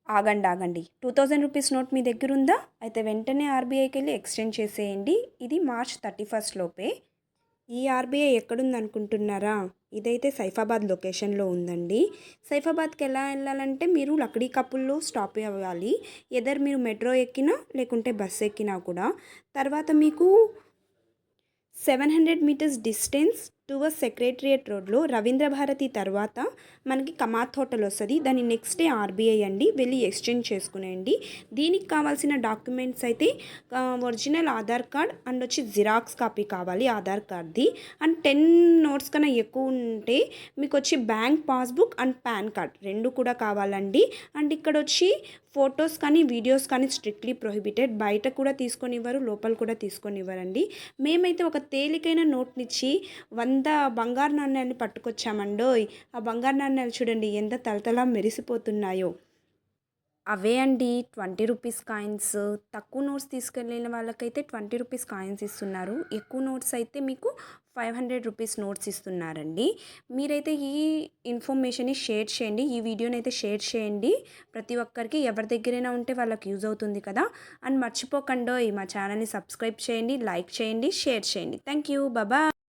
ఆగండి ఆగండి 2000 rupees note మీ దగ్గర ఉందా? అయితే వెంటనే ఆర్బీఐకి వెళ్ళి ఎక్స్చేంజ్ చేసేయండి. ఇది మార్చ్ 31 లోపే. ఈ ఆర్బీఐ ఎక్కడుందనుకుంటున్నారా? ఇదైతే సైఫాబాద్ లొకేషన్లో ఉందండి. సైఫాబాద్కి ఎలా వెళ్ళాలంటే మీరు లక్డీ కపుల్లో స్టాప్ అవ్వాలి. ఎదర్ మీరు మెట్రో ఎక్కినా లేకుంటే బస్సు ఎక్కినా కూడా తర్వాత మీకు 700 మీటర్స్ డిస్టెన్స్ టువర్స్ సెక్రటరియట్ రోడ్లో రవీంద్ర భారతి తర్వాత మనకి కమాత్ హోటల్ వస్తుంది. దాని నెక్స్ట్ డే ఆర్బీఐ అండి. వెళ్ళి ఎక్స్చేంజ్ చేసుకునేయండి. దీనికి కావాల్సిన డాక్యుమెంట్స్ అయితే ఒరిజినల్ ఆధార్ కార్డ్ అండ్ వచ్చి జిరాక్స్ కాపీ కావాలి ఆధార్ కార్డ్ది. అండ్ 10 నోట్స్ కన్నా ఎక్కువ ఉంటే మీకు వచ్చి bank passbook and pan card రెండు కూడా కావాలండి. అండ్ ఇక్కడ వచ్చి ఫొటోస్ కానీ వీడియోస్ కానీ స్ట్రిక్ట్లీ ప్రొహిబిటెడ్. బయట కూడా తీసుకొనివ్వరు, లోపల కూడా తీసుకొనివ్వరండి. మేమైతే ఒక తేలికైన నోట్నిచ్చి 100 బంగారు నాణ్యాన్ని పట్టుకొచ్చామండోయ్. ఆ బంగారు నాణ్యాలు చూడండి ఎంత తలతలా మెరిసిపోతున్నాయో. అవే అండి 20 రూపీస్ కాయిన్స్. తక్కువ నోట్స్ తీసుకెళ్ళిన వాళ్ళకైతే 20 రూపీస్ కాయిన్స్ ఇస్తున్నారు. ఎక్కువ నోట్స్ అయితే మీకు 500 రూపీస్ నోట్స్ ఇస్తున్నారండి. మీరైతే ఈ ఇన్ఫర్మేషన్ని షేర్ చేయండి. ఈ వీడియోని అయితే షేర్ చేయండి ప్రతి ఒక్కరికి. ఎవరి దగ్గరైనా ఉంటే వాళ్ళకి యూజ్ అవుతుంది కదా. అండ్ మర్చిపోకండి మా ఛానల్ని సబ్స్క్రైబ్ చేయండి, లైక్ చేయండి, షేర్ చేయండి. Thank you, bye.